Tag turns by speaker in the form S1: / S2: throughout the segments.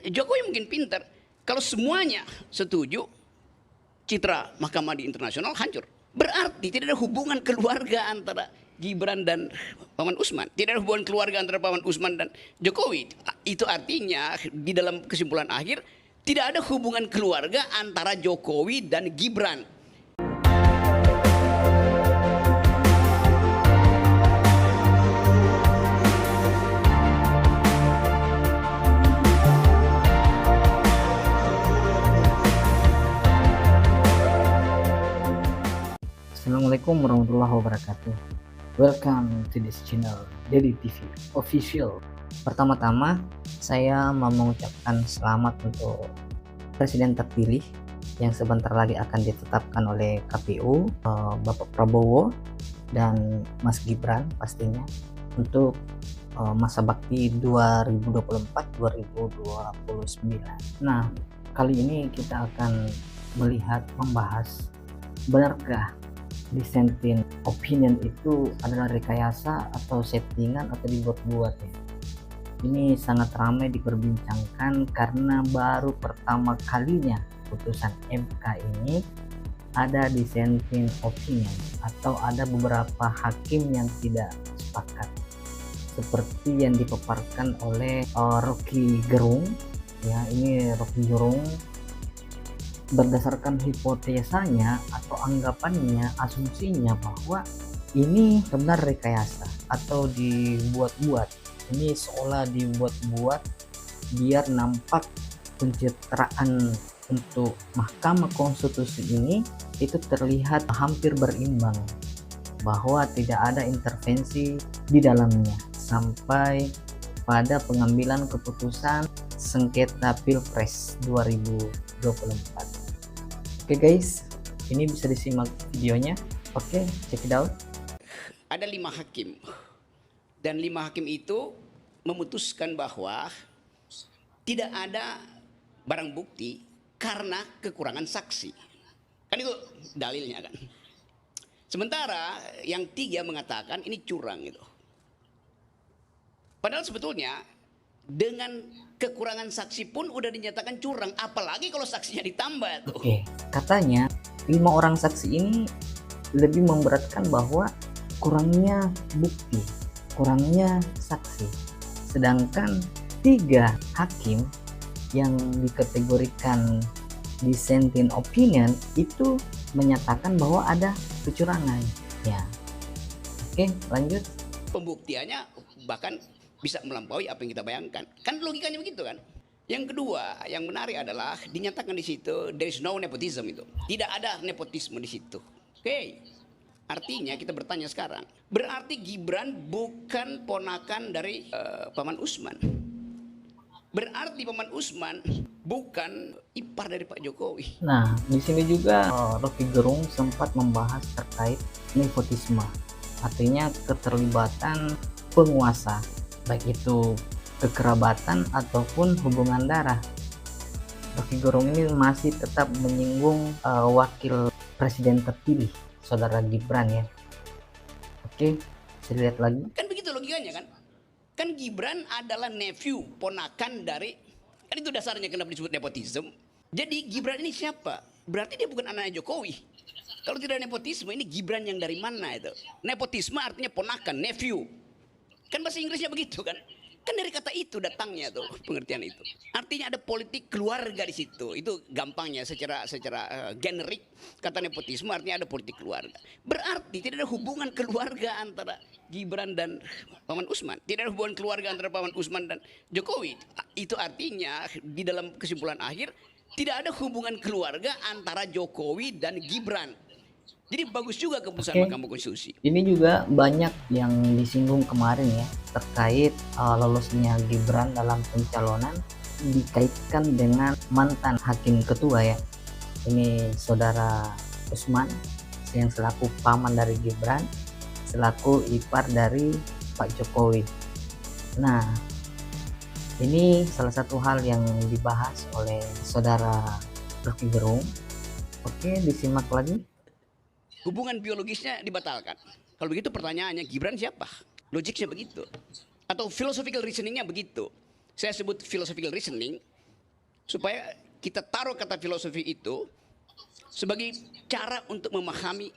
S1: Jokowi mungkin pintar. Kalau semuanya setuju, citra Mahkamah di internasional hancur. Berarti tidak ada hubungan keluarga antara Gibran dan Paman Usman. Tidak ada hubungan keluarga antara Paman Usman dan Jokowi. Itu artinya di dalam kesimpulan akhir tidak ada hubungan keluarga antara Jokowi dan Gibran.
S2: Assalamualaikum warahmatullahi wabarakatuh. Welcome to this channel Dedi TV Official. Pertama-tama saya mau mengucapkan selamat untuk Presiden terpilih yang sebentar lagi akan ditetapkan oleh KPU, Bapak Prabowo dan Mas Gibran pastinya untuk masa bakti 2024-2029. Nah, kali ini kita akan membahas benarkah dissenting opinion itu adalah rekayasa atau settingan atau dibuat-buat ya. Ini sangat ramai diperbincangkan karena baru pertama kalinya putusan MK ini ada dissenting opinion atau ada beberapa hakim yang tidak sepakat seperti yang dipaparkan oleh Rocky Gerung ya. Ini Rocky Gerung berdasarkan hipotesanya atau anggapannya, asumsinya bahwa ini sebenarnya rekayasa atau dibuat-buat. Ini seolah dibuat-buat biar nampak pencitraan untuk Mahkamah Konstitusi ini itu terlihat hampir berimbang, bahwa tidak ada intervensi di dalamnya sampai pada pengambilan keputusan sengketa Pilpres 2024. Oke guys, ini bisa disimak videonya. Oke, check it out.
S1: Ada 5 hakim. Dan 5 hakim itu memutuskan bahwa tidak ada barang bukti karena kekurangan saksi. Kan itu dalilnya kan. Sementara yang 3 mengatakan ini curang itu. Padahal sebetulnya dengan kekurangan saksi pun udah dinyatakan curang, apalagi kalau saksinya ditambah tuh.
S2: Oke, katanya 5 orang saksi ini lebih memberatkan bahwa kurangnya bukti, kurangnya saksi. Sedangkan 3 hakim yang dikategorikan dissenting opinion itu menyatakan bahwa ada kecurangan. Ya. Oke, lanjut.
S1: Pembuktiannya bahkan bisa melampaui apa yang kita bayangkan. Kan logikanya begitu kan? Yang kedua, yang menarik adalah dinyatakan di situ there is no nepotism itu. Tidak ada nepotisme di situ. Oke. Artinya kita bertanya sekarang, berarti Gibran bukan ponakan dari Paman Usman. Berarti Paman Usman bukan ipar dari Pak Jokowi.
S2: Nah, di sini juga Rocky Gerung sempat membahas terkait nepotisme. Artinya keterlibatan penguasa, baik itu kekerabatan ataupun hubungan darah. Rocky Gerung ini masih tetap menyinggung wakil presiden terpilih, saudara Gibran ya. Oke, saya lihat lagi.
S1: Kan begitu logikanya kan? Kan Gibran adalah nephew, ponakan dari, kan itu dasarnya kenapa disebut nepotisme. Jadi Gibran ini siapa? Berarti dia bukan anaknya Jokowi. Kalau tidak nepotisme, ini Gibran yang dari mana itu? Nepotisme artinya ponakan, nephew. Kan bahasa Inggrisnya begitu kan? Kan dari kata itu datangnya tuh pengertian itu. Artinya ada politik keluarga di situ. Itu gampangnya secara generik kata nepotisme artinya ada politik keluarga. Berarti tidak ada hubungan keluarga antara Gibran dan Paman Usman. Tidak ada hubungan keluarga antara Paman Usman dan Jokowi. Itu artinya di dalam kesimpulan akhir tidak ada hubungan keluarga antara Jokowi dan Gibran. Jadi bagus juga keputusan Mahkamah Konstitusi.
S2: Ini juga banyak yang disinggung kemarin ya terkait lolosnya Gibran dalam pencalonan dikaitkan dengan mantan hakim ketua ya. Ini saudara Usman yang selaku paman dari Gibran, selaku ipar dari Pak Jokowi. Nah, ini salah satu hal yang dibahas oleh saudara Rocky Gerung. Oke, disimak lagi.
S1: Hubungan biologisnya dibatalkan. Kalau begitu pertanyaannya Gibran siapa? Logiknya begitu. Atau philosophical reasoningnya begitu. Saya sebut philosophical reasoning supaya kita taruh kata filosofi itu sebagai cara untuk memahami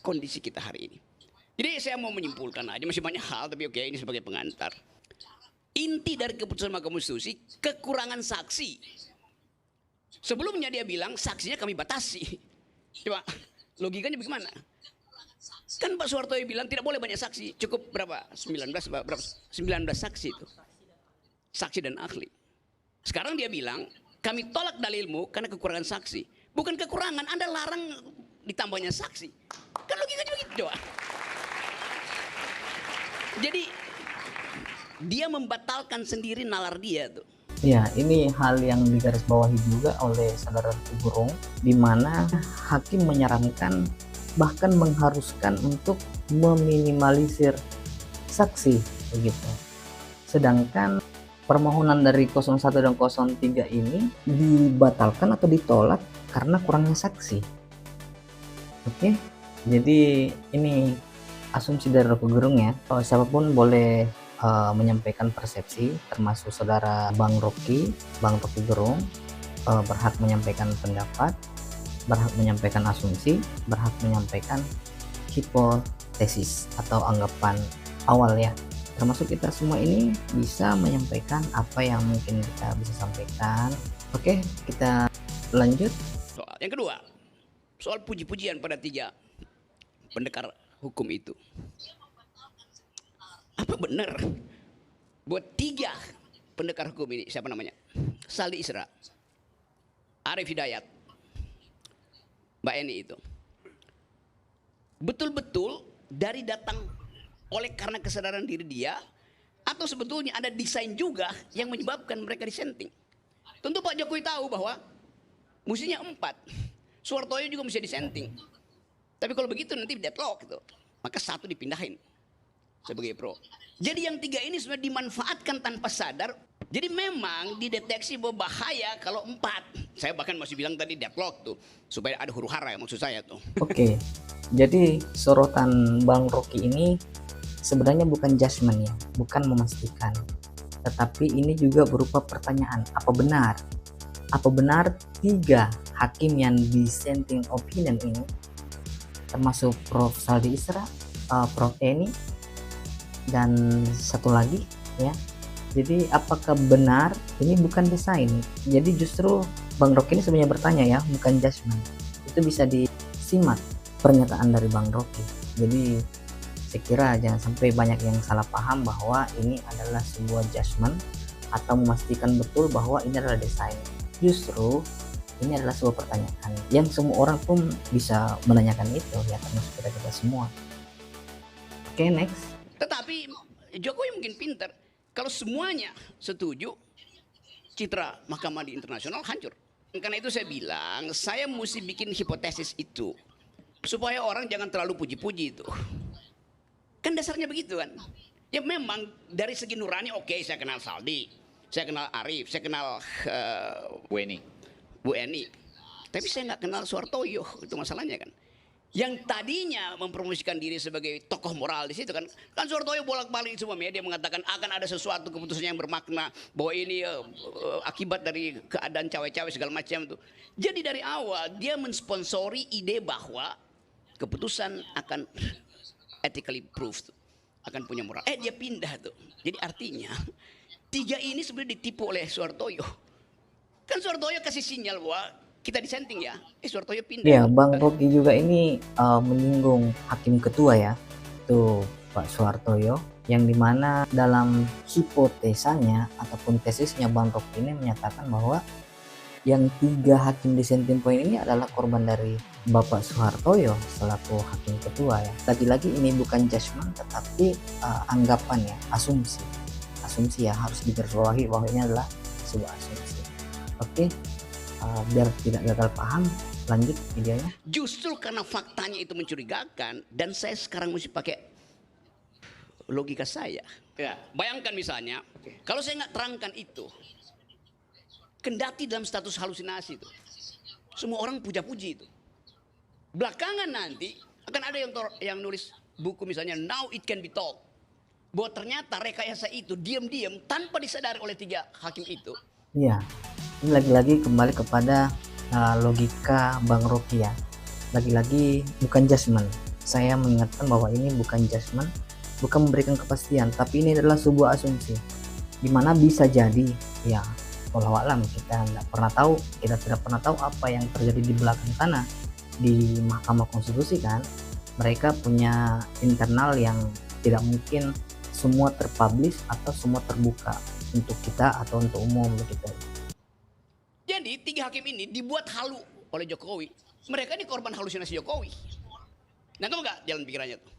S1: kondisi kita hari ini. Jadi saya mau menyimpulkan aja, masih banyak hal, tapi oke, ini sebagai pengantar. Inti dari keputusan Mahkamah Konstitusi, kekurangan saksi. Sebelumnya dia bilang saksinya kami batasi. Coba logikanya bagaimana? Kan Pak Soeharto bilang tidak boleh banyak saksi, cukup berapa? 19 saksi itu. Saksi dan ahli. Sekarang dia bilang, kami tolak dalilmu karena kekurangan saksi. Bukan kekurangan, Anda larang ditambahnya saksi. Kan logikanya begitu, coba. Jadi dia membatalkan sendiri nalar dia tuh.
S2: Ya, ini hal yang digarisbawahi juga oleh saudara Rocky Gerung, di mana hakim menyarankan bahkan mengharuskan untuk meminimalisir saksi begitu. Sedangkan permohonan dari 01 dan 03 ini dibatalkan atau ditolak karena kurangnya saksi. Oke, jadi ini asumsi dari Rocky Gerung ya. Siapapun boleh menyampaikan persepsi, termasuk saudara Bang Rocky Gerung berhak menyampaikan pendapat, berhak menyampaikan asumsi, berhak menyampaikan hipotesis atau anggapan awal ya. Termasuk kita semua ini bisa menyampaikan apa yang mungkin kita bisa sampaikan. Oke, kita lanjut.
S1: Soal yang kedua, soal puji-pujian pada 3 pendekar hukum itu. Apa benar buat 3 pendekar hukum ini, siapa namanya? Saldi Isra, Arif Hidayat, Mbak Eni itu betul-betul dari datang oleh karena kesadaran diri dia, atau sebetulnya ada desain juga yang menyebabkan mereka disenting? Tentu Pak Jokowi tahu bahwa mestinya 4, Soeharto juga mesti disenting. Tapi kalau begitu nanti deadlock gitu, maka 1 dipindahin sebagai pro. Jadi yang 3 ini sebenarnya dimanfaatkan tanpa sadar. Jadi memang dideteksi bahwa bahaya kalau 4. Saya bahkan masih bilang tadi deadlock tuh, supaya ada huru hara ya maksud saya tuh.
S2: Oke, jadi sorotan Bang Rocky ini sebenarnya bukan judgement ya, bukan memastikan. Tetapi ini juga berupa pertanyaan, apa benar 3 hakim yang dissenting opinion ini, termasuk Prof. Saldi Isra, Prof. Eni, dan satu lagi ya. Jadi apakah benar ini bukan desain? Jadi justru Bang Rocky ini sebenarnya bertanya ya, bukan judgement. Itu bisa disimak pernyataan dari Bang Rocky. Jadi saya kira jangan sampai banyak yang salah paham bahwa ini adalah sebuah judgement atau memastikan betul bahwa ini adalah desain. Justru ini adalah sebuah pertanyaan yang semua orang pun bisa menanyakan itu ya, termasuk kita semua. Oke, next.
S1: Tetapi Jokowi mungkin pintar. Kalau semuanya setuju, citra mahkamah di internasional hancur. Karena itu saya bilang, saya mesti bikin hipotesis itu supaya orang jangan terlalu puji-puji itu. Kan dasarnya begitu kan. Ya memang dari segi nurani oke, saya kenal Saldi, saya kenal Arif, saya kenal Bu Eni. Tapi saya nggak kenal Soehartoyo, itu masalahnya kan. Yang tadinya mempromosikan diri sebagai tokoh moral di situ kan Soehartoyo bolak-balik semua media mengatakan akan ada sesuatu keputusan yang bermakna bahwa ini akibat dari keadaan cawe-cawe segala macam itu. Jadi dari awal dia mensponsori ide bahwa keputusan akan ethically proved, akan punya moral. Dia pindah tuh. Jadi artinya 3 ini sebenarnya ditipu oleh Soehartoyo. Kan Soehartoyo kasih sinyal bahwa kita disenting ya, Soehartoyo pindah.
S2: Ya, Bang Rocky juga ini menyinggung hakim ketua ya, itu Pak Soehartoyo, yang dimana dalam hipotesanya ataupun tesisnya Bang Rocky ini menyatakan bahwa yang 3 hakim dissenting point ini adalah korban dari Bapak Soehartoyo selaku hakim ketua ya. Lagi-lagi ini bukan judgement tetapi anggapan ya, asumsi ya, harus digarisbawahi bahwa ini adalah sebuah asumsi. Oke. Biar tidak gagal paham, lanjut videonya.
S1: Justru karena faktanya itu mencurigakan dan saya sekarang mesti pakai logika saya. Ya, bayangkan misalnya, kalau saya nggak terangkan itu, kendati dalam status halusinasi itu, semua orang puja-puji itu. Belakangan nanti akan ada yang nulis buku misalnya Now It Can Be Told, bahwa ternyata rekayasa itu diam-diam tanpa disadari oleh 3 hakim itu.
S2: Iya. Ini lagi-lagi kembali kepada logika Bang Rocky ya. Lagi-lagi bukan judgement. Saya mengingatkan bahwa ini bukan judgement, bukan memberikan kepastian, tapi ini adalah sebuah asumsi. Dimana bisa jadi ya, walau alam, kita tidak pernah tahu, kita tidak pernah tahu apa yang terjadi di belakang sana di Mahkamah Konstitusi kan. Mereka punya internal yang tidak mungkin semua terpublish atau semua terbuka untuk kita atau untuk umum begitu.
S1: Jadi 3 hakim ini dibuat halu oleh Jokowi. Mereka ini korban halusinasi Jokowi. Nah, tahu nggak jalan pikirannya tuh?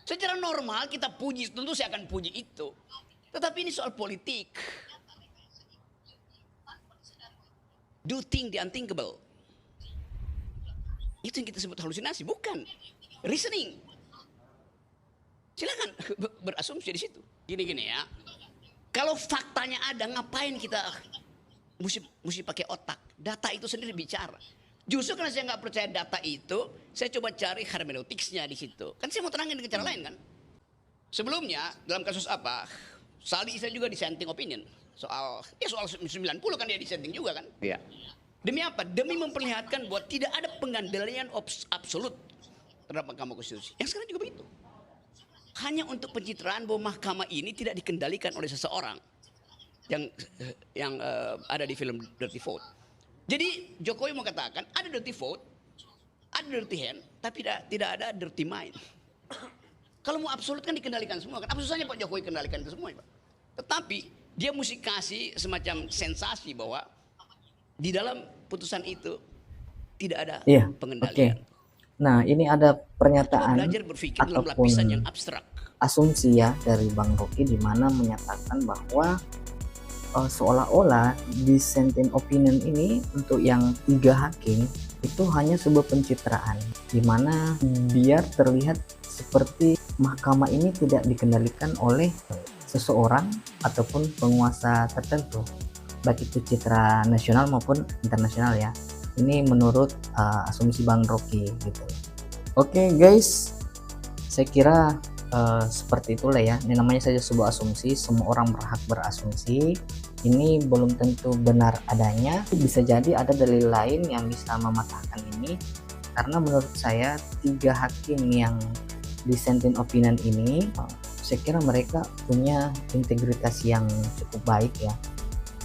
S1: Secara normal kita puji, tentu saya akan puji itu. Tetapi ini soal politik. Do think the unthinkable. Itu yang kita sebut halusinasi, bukan reasoning. Silakan berasumsi di situ. Gini-gini ya. Kalau faktanya ada, ngapain kita mesti pakai otak? Data itu sendiri bicara. Justru karena saya nggak percaya data itu, saya coba cari hermeneutiksnya di situ. Kan saya mau terangin dengan cara lain kan. Sebelumnya dalam kasus apa? Saldi saya juga dissenting opinion soal 90 kan dia dissenting juga kan. Iya. Demi apa? Demi memperlihatkan bahwa tidak ada pengendalian absolut terhadap Mahkamah Konstitusi. Yang sekarang juga begitu. Hanya untuk pencitraan bahwa mahkamah ini tidak dikendalikan oleh seseorang yang ada di film Dirty Vote. Jadi Jokowi mau katakan ada dirty vote, ada dirty hand, tapi tidak ada dirty mind. Kalau mau absolut kan dikendalikan semua kan. Apa susahnya Pak Jokowi kendalikan itu semua Pak? Tetapi dia mesti kasih semacam sensasi bahwa di dalam putusan itu tidak ada pengendalian.
S2: Okay. Nah, ini ada pernyataan
S1: belajar berpikir dalam lapisan yang abstrak.
S2: Asumsi ya dari Bang Rocky, di mana menyatakan bahwa seolah-olah dissenting opinion ini untuk yang 3 hakim itu hanya sebuah pencitraan, di mana biar terlihat seperti mahkamah ini tidak dikendalikan oleh seseorang ataupun penguasa tertentu, baik itu citra nasional maupun internasional ya. Ini menurut asumsi Bang Rocky gitu. Oke guys, saya kira seperti itulah ya. Ini namanya saja sebuah asumsi, semua orang berhak berasumsi. Ini belum tentu benar adanya, bisa jadi ada dalil lain yang bisa mematahkan ini. Karena menurut saya 3 hakim yang dissenting opinion ini, saya kira mereka punya integritas yang cukup baik ya.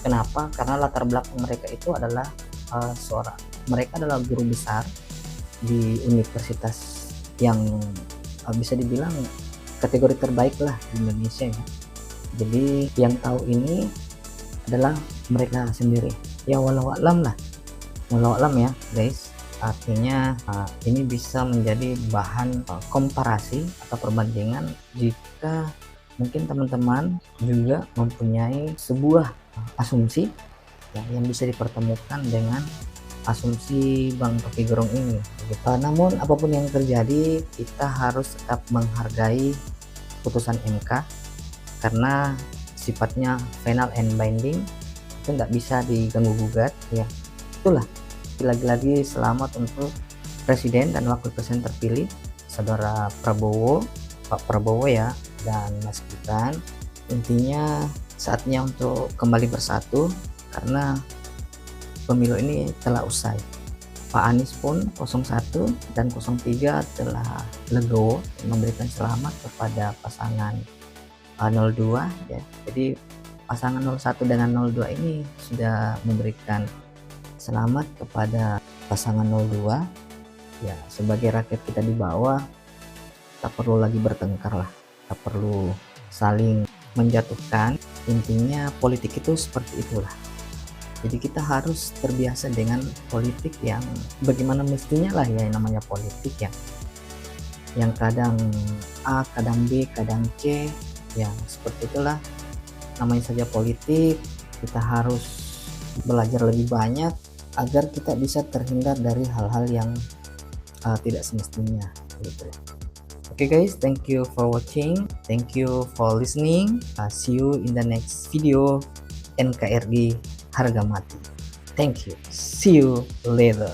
S2: Kenapa? Karena latar belakang mereka itu adalah mereka adalah guru besar di universitas yang bisa dibilang kategori terbaik lah di Indonesia ya. Jadi yang tahu ini adalah mereka sendiri ya, walau alam ya guys. Artinya ini bisa menjadi bahan komparasi atau perbandingan jika mungkin teman-teman juga mempunyai sebuah asumsi ya, yang bisa dipertemukan dengan asumsi Bang Rocky Gerung ini. Namun apapun yang terjadi, kita harus tetap menghargai putusan MK karena sifatnya final and binding, itu nggak bisa diganggu gugat ya. Itulah, lagi-lagi selamat untuk Presiden dan Wakil Presiden terpilih Saudara Prabowo, Pak Prabowo ya, dan Mas Gibran. Intinya saatnya untuk kembali bersatu karena pemilu ini telah usai. Pak Anies pun 01 dan 03 telah legowo memberikan selamat kepada pasangan 02 ya. Jadi pasangan 01 dengan 02 ini sudah memberikan selamat kepada pasangan 02 ya. Sebagai rakyat kita di bawah, tak perlu lagi bertengkar lah, tak perlu saling menjatuhkan. Intinya politik itu seperti itulah. Jadi kita harus terbiasa dengan politik yang bagaimana mestinya lah ya, yang namanya politik ya, yang kadang A, kadang B, kadang C ya, seperti itulah namanya saja politik. Kita harus belajar lebih banyak agar kita bisa terhindar dari hal-hal yang tidak semestinya gitu. Oke guys, thank you for watching, thank you for listening. See you in the next video. NKRI harga mati. Thank you. See you later.